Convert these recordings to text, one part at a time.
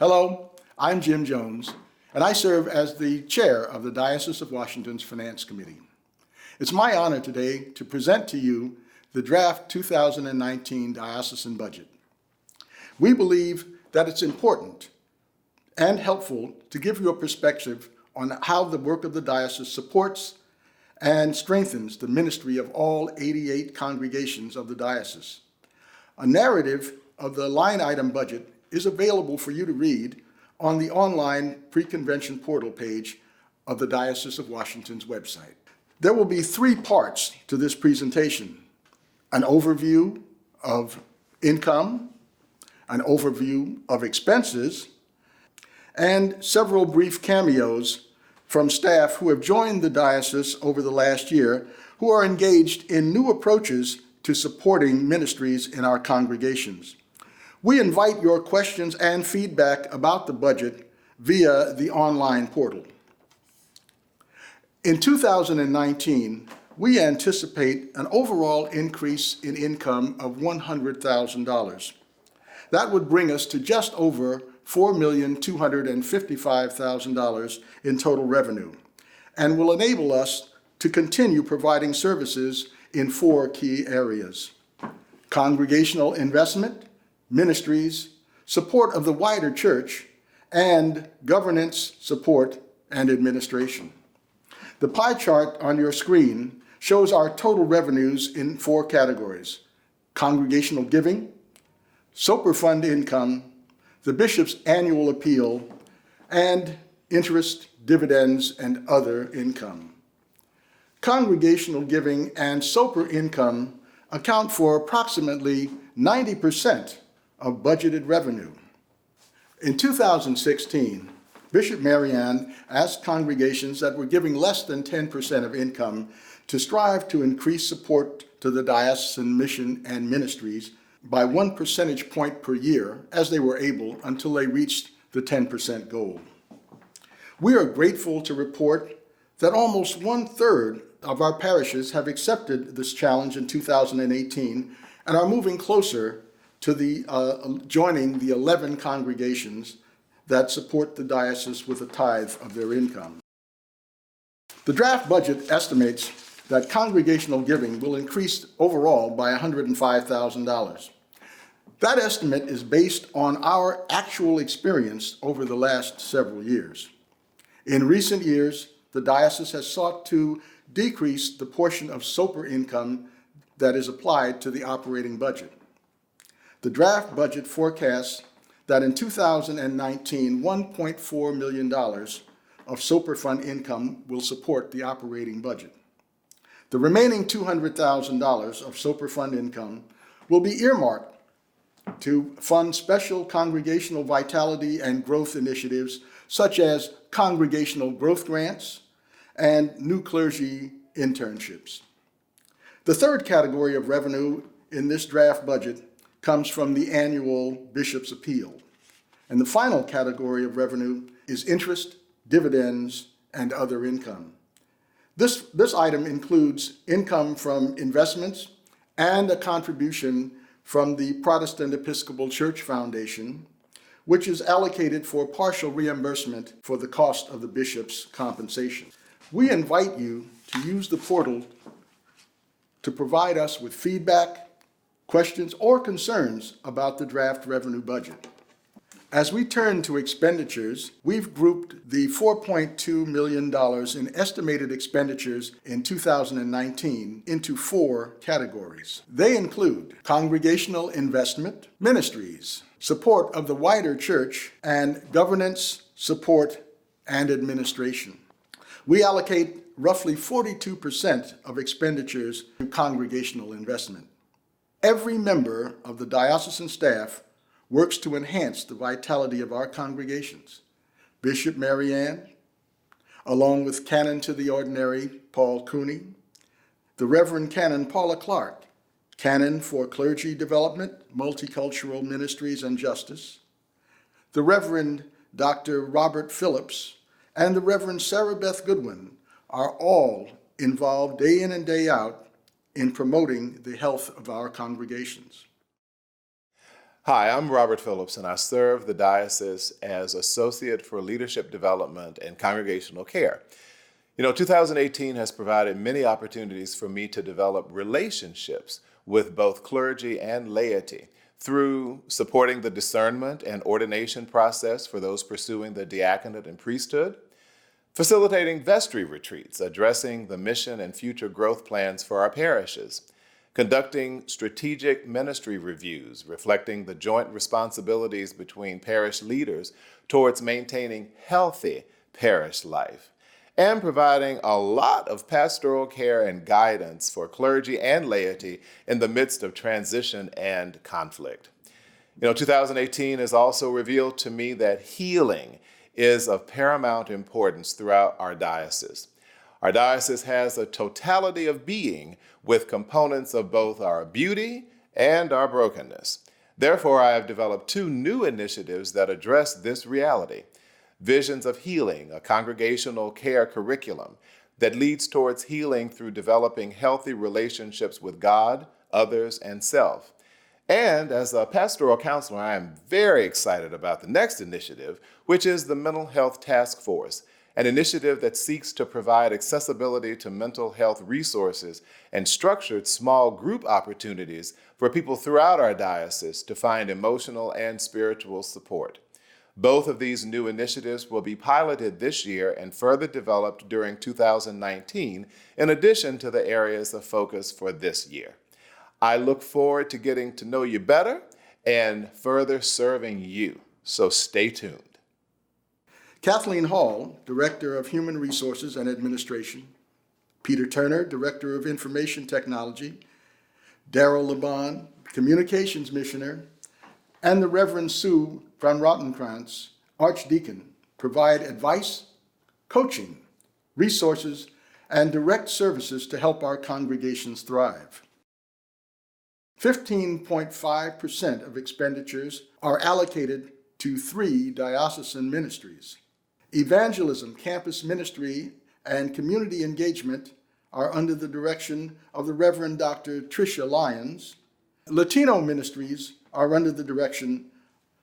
Hello, I'm Jim Jones, and I serve as the chair of the Diocese of Washington's Finance Committee. It's my honor today to present to you the draft 2019 diocesan budget. We believe that it's important and helpful to give you a perspective on how the work of the diocese supports and strengthens the ministry of all 88 congregations of the diocese. A narrative of the line item budget is available for you to read on the online pre-convention portal page of the Diocese of Washington's website. There will be three parts to this presentation: an overview of income, an overview of expenses, and several brief cameos from staff who have joined the diocese over the last year who are engaged in new approaches to supporting ministries in our congregations. We invite your questions and feedback about the budget via the online portal. In 2019, we anticipate an overall increase in income of $100,000. That would bring us to just over $4,255,000 in total revenue and will enable us to continue providing services in four key areas: congregational investment, ministries, support of the wider church, and governance, support, and administration. The pie chart on your screen shows our total revenues in four categories: congregational giving, Soper Fund income, the bishop's annual appeal, and interest, dividends, and other income. Congregational giving and Soper income account for approximately 90% of budgeted revenue. In 2016, Bishop Marianne asked congregations that were giving less than 10% of income to strive to increase support to the diocesan mission and ministries by 1 percentage point per year as they were able until they reached the 10% goal. We are grateful to report that almost 1/3 of our parishes have accepted this challenge in 2018 and are moving closer to joining the 11 congregations that support the diocese with a tithe of their income. The draft budget estimates that congregational giving will increase overall by $105,000. That estimate is based on our actual experience over the last several years. In recent years, the diocese has sought to decrease the portion of Soper income that is applied to the operating budget. The draft budget forecasts that in 2019, $1.4 million of Soper Fund income will support the operating budget. The remaining $200,000 of Soper Fund income will be earmarked to fund special congregational vitality and growth initiatives such as congregational growth grants and new clergy internships. The third category of revenue in this draft budget comes from the annual bishop's appeal. And the final category of revenue is interest, dividends, and other income. This item includes income from investments and a contribution from the Protestant Episcopal Church Foundation, which is allocated for partial reimbursement for the cost of the bishop's compensation. We invite you to use the portal to provide us with feedback, questions, or concerns about the draft revenue budget. As we turn to expenditures, we've grouped the $4.2 million in estimated expenditures in 2019 into four categories. They include congregational investment, ministries, support of the wider church, and governance, support, and administration. We allocate roughly 42% of expenditures to congregational investment. Every member of the diocesan staff works to enhance the vitality of our congregations. Bishop Marianne, along with Canon to the Ordinary Paul Cooney, the Reverend Canon Paula Clark, Canon for Clergy Development, Multicultural Ministries and Justice, the Reverend Dr. Robert Phillips, and the Reverend Sarah Beth Goodwin are all involved day in and day out in promoting the health of our congregations. Hi, I'm Robert Phillips, and I serve the diocese as Associate for Leadership Development and Congregational Care. 2018 has provided many opportunities for me to develop relationships with both clergy and laity through supporting the discernment and ordination process for those pursuing the diaconate and priesthood, facilitating vestry retreats addressing the mission and future growth plans for our parishes, conducting strategic ministry reviews reflecting the joint responsibilities between parish leaders towards maintaining healthy parish life, and providing a lot of pastoral care and guidance for clergy and laity in the midst of transition and conflict. 2018 has also revealed to me that healing is of paramount importance throughout our diocese. Our diocese has a totality of being with components of both our beauty and our brokenness. Therefore, I have developed two new initiatives that address this reality. Visions of Healing, a congregational care curriculum that leads towards healing through developing healthy relationships with God, others, and self. And as a pastoral counselor, I am very excited about the next initiative, which is the Mental Health Task Force, an initiative that seeks to provide accessibility to mental health resources and structured small group opportunities for people throughout our diocese to find emotional and spiritual support. Both of these new initiatives will be piloted this year and further developed during 2019, in addition to the areas of focus for this year. I look forward to getting to know you better and further serving you, so stay tuned. Kathleen Hall, Director of Human Resources and Administration, Peter Turner, Director of Information Technology, Daryl Laban, Communications Missioner, and the Reverend Sue Van Rottenkrantz, Archdeacon, provide advice, coaching, resources, and direct services to help our congregations thrive. 15.5% of expenditures are allocated to 3 diocesan ministries. Evangelism, campus ministry, and community engagement are under the direction of the Reverend Dr. Tricia Lyons. Latino ministries are under the direction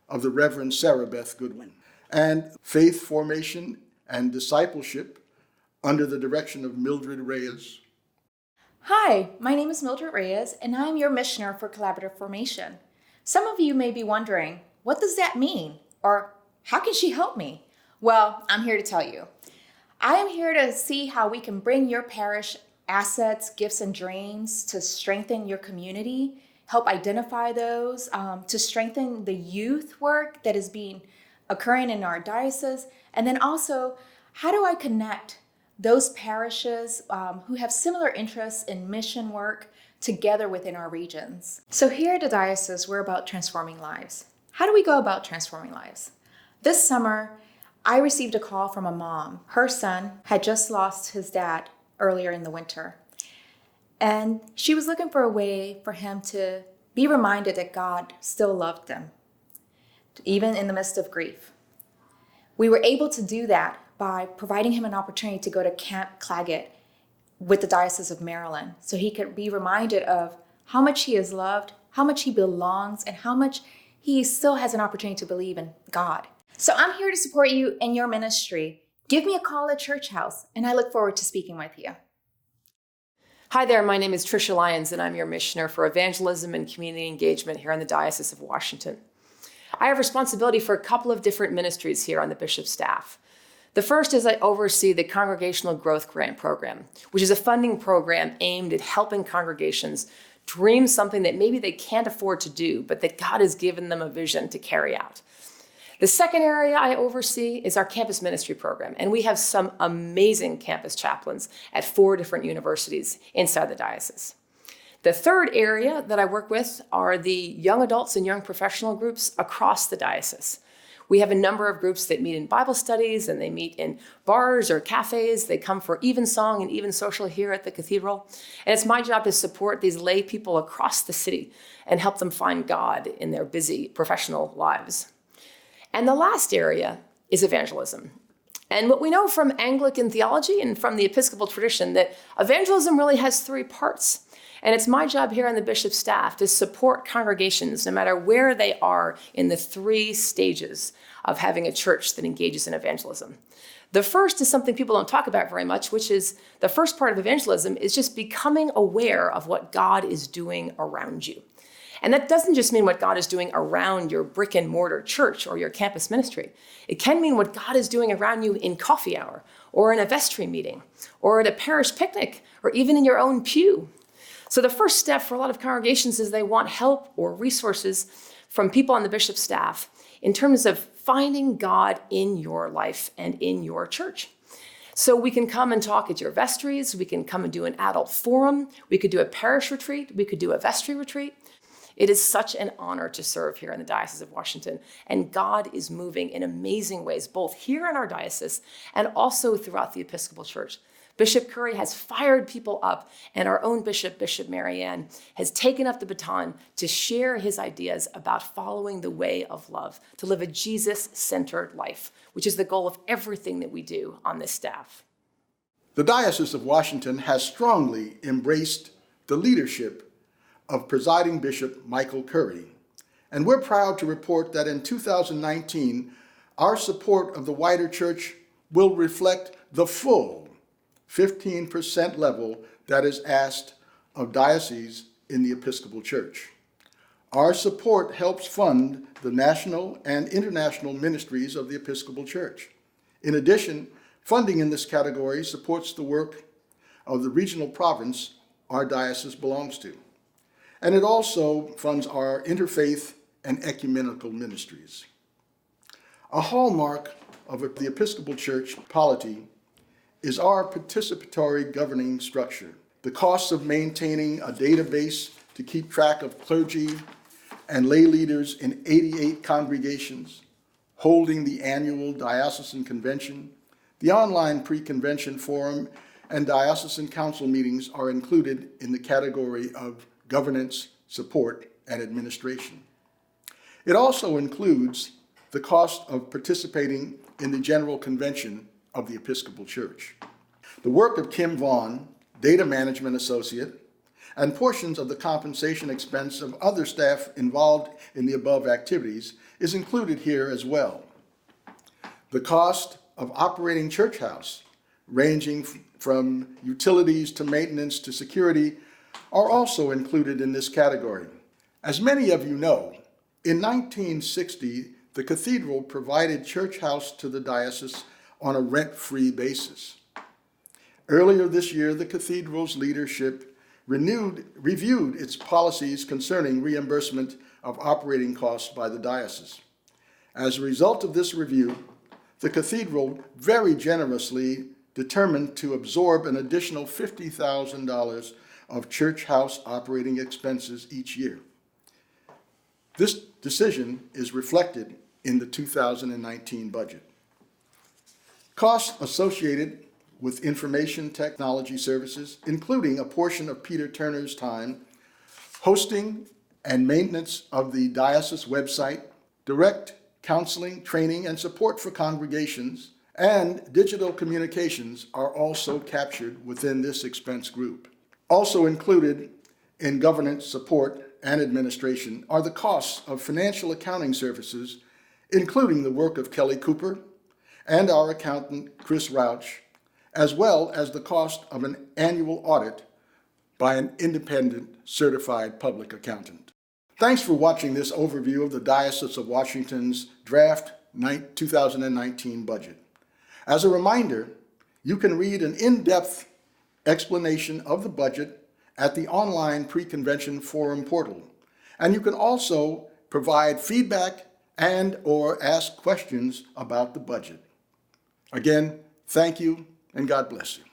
of the Reverend Sarah Beth Goodwin. And faith formation and discipleship under the direction of Mildred Reyes. Hi, my name is Mildred Reyes, and I'm your missioner for collaborative formation. Some of you may be wondering, what does that mean? Or how can she help me? Well, I'm here to tell you. I am here to see how we can bring your parish assets, gifts, and dreams to strengthen your community, help identify those, to strengthen the youth work that is occurring in our diocese, and then also, how do I connect those parishes who have similar interests in mission work together within our regions? So here at the diocese, we're about transforming lives. How do we go about transforming lives? This summer, I received a call from a mom. Her son had just lost his dad earlier in the winter. And she was looking for a way for him to be reminded that God still loved them, even in the midst of grief. We were able to do that by providing him an opportunity to go to Camp Claggett with the Diocese of Maryland, so he could be reminded of how much he is loved, how much he belongs, and how much he still has an opportunity to believe in God. So I'm here to support you in your ministry. Give me a call at Church House, and I look forward to speaking with you. Hi there, my name is Tricia Lyons, and I'm your missioner for evangelism and community engagement here in the Diocese of Washington. I have responsibility for a couple of different ministries here on the bishop's staff. The first is I oversee the Congregational Growth Grant Program, which is a funding program aimed at helping congregations dream something that maybe they can't afford to do, but that God has given them a vision to carry out. The second area I oversee is our campus ministry program, and we have some amazing campus chaplains at 4 different universities inside the diocese. The third area that I work with are the young adults and young professional groups across the diocese. We have a number of groups that meet in Bible studies, and they meet in bars or cafes. They come for evensong and even social here at the cathedral. And it's my job to support these lay people across the city and help them find God in their busy professional lives. And the last area is evangelism. And what we know from Anglican theology and from the Episcopal tradition, that evangelism really has three parts. And it's my job here on the bishop's staff to support congregations, no matter where they are in the three stages of having a church that engages in evangelism. The first is something people don't talk about very much, which is the first part of evangelism is just becoming aware of what God is doing around you. And that doesn't just mean what God is doing around your brick and mortar church or your campus ministry. It can mean what God is doing around you in coffee hour or in a vestry meeting or at a parish picnic or even in your own pew. So the first step for a lot of congregations is they want help or resources from people on the bishop's staff in terms of finding God in your life and in your church. So we can come and talk at your vestries, we can come and do an adult forum, we could do a parish retreat, we could do a vestry retreat. It is such an honor to serve here in the Diocese of Washington, and God is moving in amazing ways, both here in our diocese and also throughout the Episcopal Church. Bishop Curry has fired people up, and our own bishop, Bishop Marianne, has taken up the baton to share his ideas about following the way of love, to live a Jesus-centered life, which is the goal of everything that we do on this staff. The Diocese of Washington has strongly embraced the leadership of presiding Bishop Michael Curry, and we're proud to report that in 2019, our support of the wider church will reflect the full 15% level that is asked of dioceses in the Episcopal Church. Our support helps fund the national and international ministries of the Episcopal Church. In addition, funding in this category supports the work of the regional province our diocese belongs to. And it also funds our interfaith and ecumenical ministries. A hallmark of the Episcopal Church polity is our participatory governing structure. The costs of maintaining a database to keep track of clergy and lay leaders in 88 congregations, holding the annual Diocesan Convention, the online pre-convention forum, and diocesan council meetings are included in the category of governance, support, and administration. It also includes the cost of participating in the General Convention of the Episcopal Church. The work of Kim Vaughn, Data Management Associate, and portions of the compensation expense of other staff involved in the above activities is included here as well. The cost of operating church house, ranging from utilities to maintenance to security, are also included in this category. As many of you know, in 1960, the cathedral provided church house to the diocese on a rent-free basis. Earlier this year, the cathedral's leadership reviewed its policies concerning reimbursement of operating costs by the diocese. As a result of this review, the cathedral very generously determined to absorb an additional $50,000 of church house operating expenses each year. This decision is reflected in the 2019 budget. Costs associated with information technology services, including a portion of Peter Turner's time, hosting and maintenance of the diocese website, direct counseling, training, and support for congregations, and digital communications are also captured within this expense group. Also included in governance, support, and administration are the costs of financial accounting services, including the work of Kelly Cooper and our accountant, Chris Rauch, as well as the cost of an annual audit by an independent certified public accountant. Thanks for watching this overview of the Diocese of Washington's draft 2019 budget. As a reminder, you can read an in-depth explanation of the budget at the online pre-convention forum portal, and you can also provide feedback and/or ask questions about the budget. Again, thank you, and God bless you.